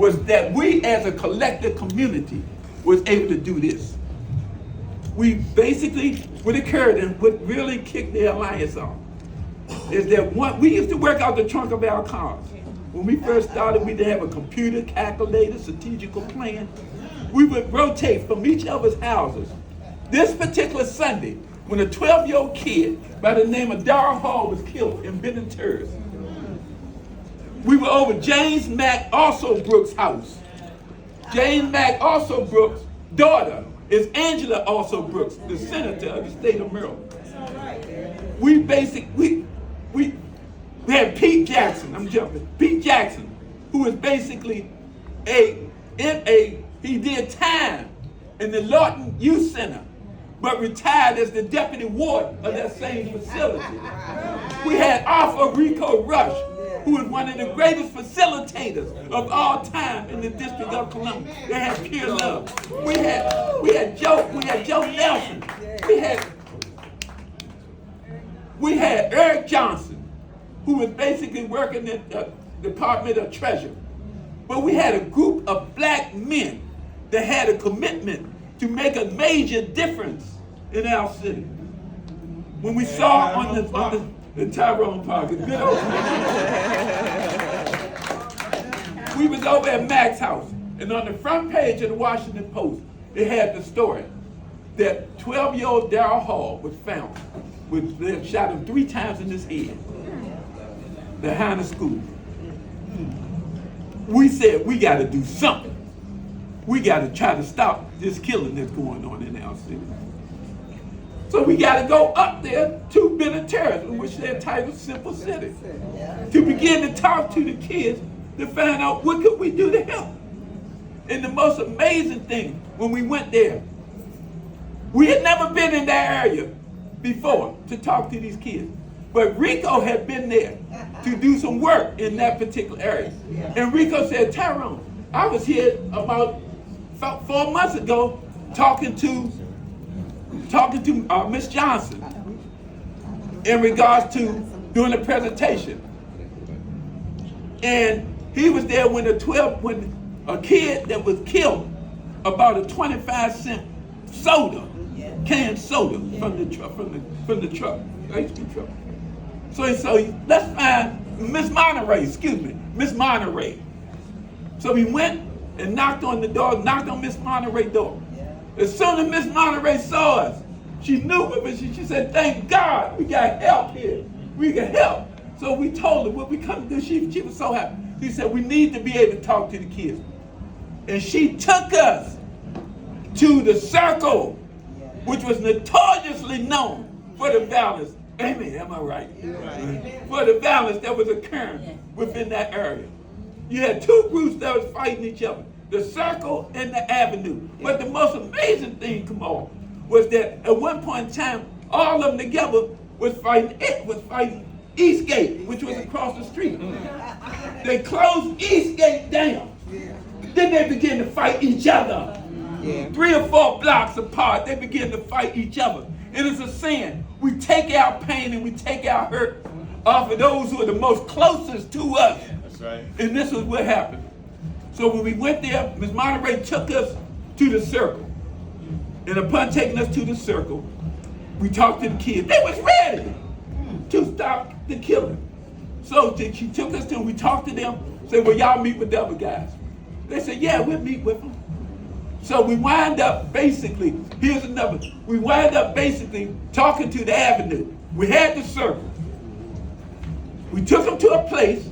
was that we as a collective community was able to do this. We basically, what occurred and what really kicked the alliance off is that we used to work out the trunk of our cars. When we first started, we didn't have a computer, calculator, strategical plan. We would rotate from each other's houses. This particular Sunday, when a 12-year-old kid by the name of Darrell Hall was killed in Ben and Terrace, we were over James Mack Also Brooks' house. James Mack Also Brooks' daughter is Angela Also Brooks, the senator of the state of Maryland. We had Pete Jackson, Pete Jackson, who was basically he did time in the Lawton Youth Center, but retired as the deputy warden of that same facility. We had Arthur Rico Rush, who was one of the greatest facilitators of all time in the District of Columbia. They had pure love. We had Joe Nelson. We had Eric Johnson, who was basically working in the Department of Treasury. But we had a group of black men that had a commitment to make a major difference in our city. When we saw on the Tyrone Parker, good old we was over at Mac's house, and on the front page of the Washington Post, it had the story that 12-year-old Darrell Hall was found. They had shot him 3 times in his head behind the school. We said, we got to do something. We got to try to stop this killing that's going on in our city. So we got to go up there to Ben and Terrace, which they're titled Simple City, to begin to talk to the kids to find out what could we do to help. And the most amazing thing, when we went there, we had never been in that area before to talk to these kids. But Rico had been there to do some work in that particular area. And Rico said, Tyrone, I was here about 4 months ago talking to Miss Johnson in regards to doing a presentation. And he was there when a kid that was killed about a 25-cent soda, canned soda from the truck, ice cream truck. So let's find Miss Monterey. So we went and knocked on Miss Monterey's door. As soon as Miss Monterey saw us, she knew it, but she said, thank God we got help here. We can help. So we told her what we come to do. She was so happy. She said, we need to be able to talk to the kids. And she took us to the circle, which was notoriously known for the violence. Amen, am I right? Right. For the violence that was occurring within that area. You had 2 groups that was fighting each other, the circle and the avenue. But the most amazing thing, Kamal, was that at one point in time, all of them together was fighting Eastgate, which was across the street. They closed Eastgate down. Then they began to fight each other. 3 or 4 blocks apart, they began to fight each other. And it's a saying, we take our pain and we take our hurt off of those who are the most closest to us. That's right. And this is what happened. So when we went there, Ms. Monterey took us to the circle. And upon taking us to the circle, we talked to the kids. They was ready to stop the killing. So she took us to them, we talked to them, said, well, y'all meet with the other guys. They said, yeah, we'll meet with them. So we wind up basically, we wind up basically talking to the avenue. We had the circle. We took them to a place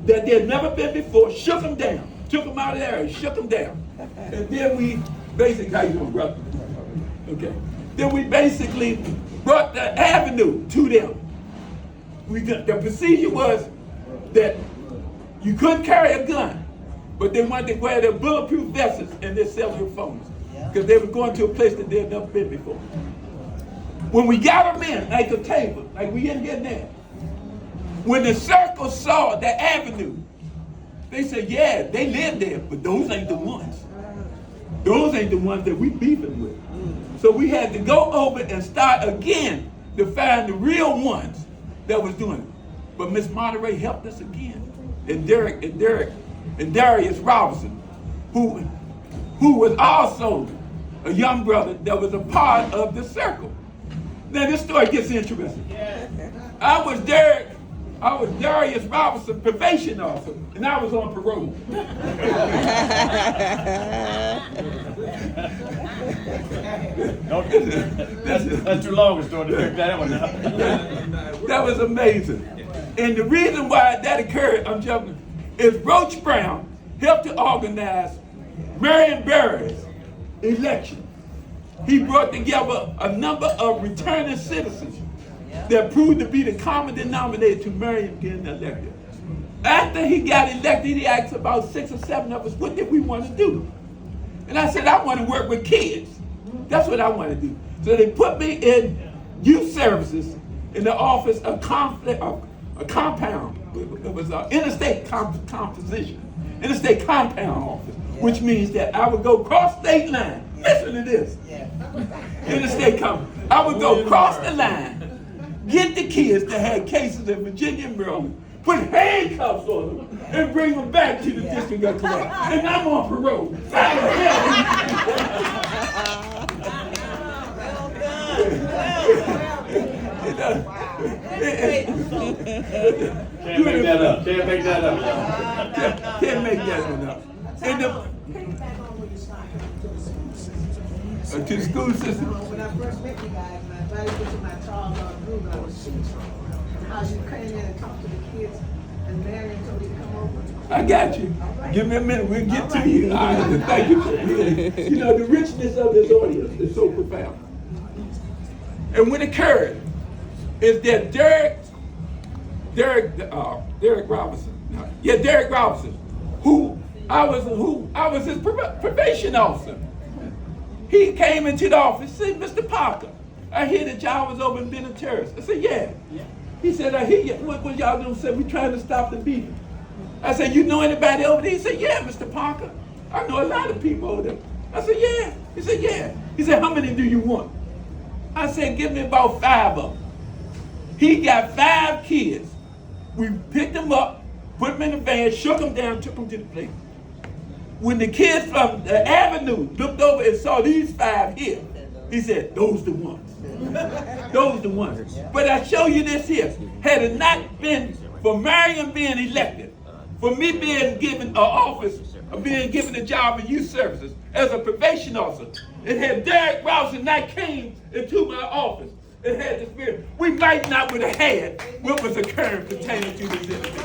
that they had never been before, shook them down, took them out of the area, shook them down. And then we basically, how you doing, brother? Okay. Then we basically brought the avenue to them. The procedure was that you couldn't carry a gun, but they wanted to wear their bulletproof vests and their cellular phones because they were going to a place that they had never been before. When we got them in, like the table, like we didn't get there, when the circle saw the avenue, they said, yeah, they live there, but those ain't the ones. Those ain't the ones that we beefing with. So we had to go over and start again to find the real ones that was doing it. But Miss Monterey helped us again. And Derek and Darius Robinson, who was also a young brother that was a part of the circle. Now this story gets interesting. I was Darius Robinson, probation officer, and I was on parole. That's too long a story to pick that one up. That was amazing. And the reason why that occurred, I'm jumping, is Roach Brown helped to organize Marion Barry's election. He brought together a number of returning citizens that proved to be the common denominator to Marion getting elected. After he got elected, he asked about 6 or 7 of us, what did we want to do? And I said, I want to work with kids. That's what I want to do. So they put me in youth services in the office of a compound. It was an interstate composition, interstate compound office, which means that I would go cross state line. Listen to this. Interstate compound. I would go cross the line, get the kids that had cases in Virginia and Maryland, put handcuffs on them, and bring them back to the District of Columbia. And I'm on parole. Can't make that up. Can't make that up. Can't make that one up. And to the school system. When I first met you guys, my buddy went to my Charles room, I was shooting. How she came in and talked to the kids, and Marion told me to come over. I got you. Give me a minute, we'll get to you. All right, thank you. You know, the richness of this audience is so profound. And what occurred is that Derek Robinson, Derek Robinson, who I was his probation officer. He came into the office and said, Mr. Parker, I hear that y'all was over in being a terrorist. I said, yeah. He said, I hear you. What y'all doing? Said, we trying to stop the beating. I said, you know anybody over there? He said, yeah, Mr. Parker. I know a lot of people over there. I said, yeah. He said, yeah. He said, how many do you want? I said, give me about 5 of them. He got 5 kids. We picked them up, put them in the van, shook them down, took them to the place. When the kids from the avenue looked over and saw these 5 here, he said, those the ones. Those the ones. But I show you this here. Had it not been for Marion being elected, for me being given an office, being given a job in youth services as a probation officer, and had Derek Robinson not came into my office and had the spirit, we might not would have had what was occurring pertaining to this individual.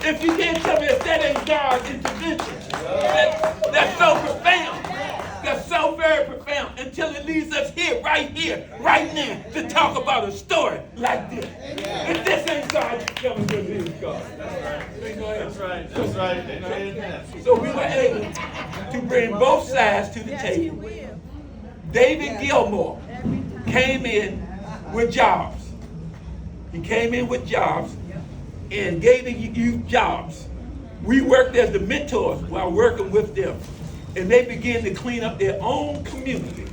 If you can't tell me if that ain't God's intervention, that's so profound. That's so very profound until it leads us right now, to talk about a story like this. If this ain't God, you tell me what it is God. That's right. So we were able to bring both sides to the table. David Gilmore came in with jobs. He came in with jobs and gave the youth jobs. We worked as the mentors while working with them. And they began to clean up their own community.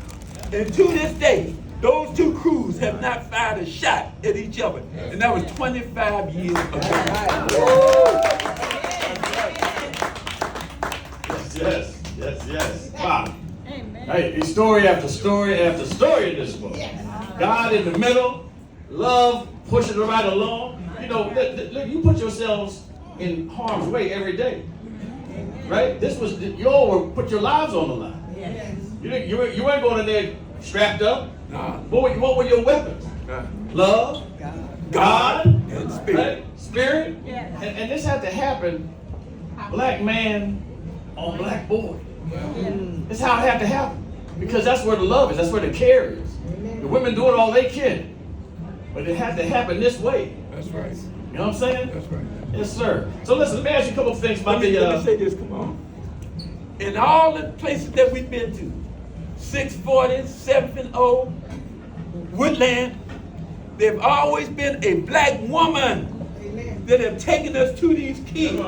And to this day, those 2 crews have not fired a shot at each other. And that was 25 years ago. Yes. Wow. Hey, story after story after story in this book. God in the middle, love pushing it right along. You know, you put yourselves in harm's way every day. Right? This was, you all put your lives on the line. Yes. You weren't going in there strapped up. Nah. What were your weapons? Love, God, and Spirit. Right? Spirit. Yes. And this had to happen, black man on black boy. That's how it had to happen. Because that's where the love is, that's where the care is. The women doing all they can. But it had to happen this way. That's right. You know what I'm saying? That's right. Yes, sir. So listen, let me ask you a couple of things about Let me say this, come on. In all the places that we've been to, 640, 7th and O, Woodland, there've always been a black woman that have taken us to these kids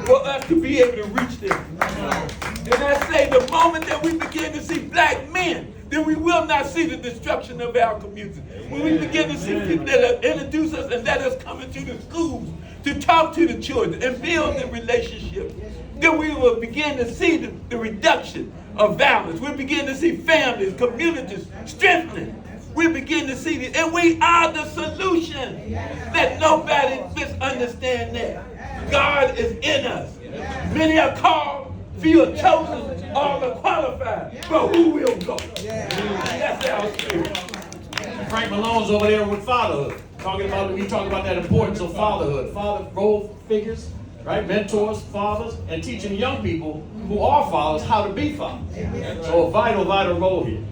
for us to be able to reach them. And I say the moment that we begin to see black men, then we will not see the destruction of our community. When we begin to see people that have introduced us and let us come into the schools to talk to the children and build the relationship, then we will begin to see the reduction of violence. We begin to see families, communities strengthening. We begin to see this, and we are the solution. Let nobody misunderstand that. God is in us. Many are called, few are chosen, all are qualified. But who will go? That's our spirit. Frank Malone's over there with fatherhood. We talking about that importance of fatherhood. Father role figures, right? Mentors, fathers, and teaching young people who are fathers how to be fathers. So a vital role here.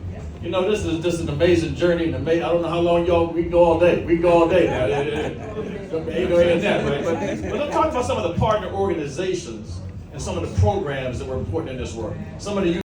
You know, this is an amazing journey. I don't know how long we can go all day. We can go all day now. Ain't no end that, right? But let's talk about some of the partner organizations and some of the programs that were important in this work. Some of the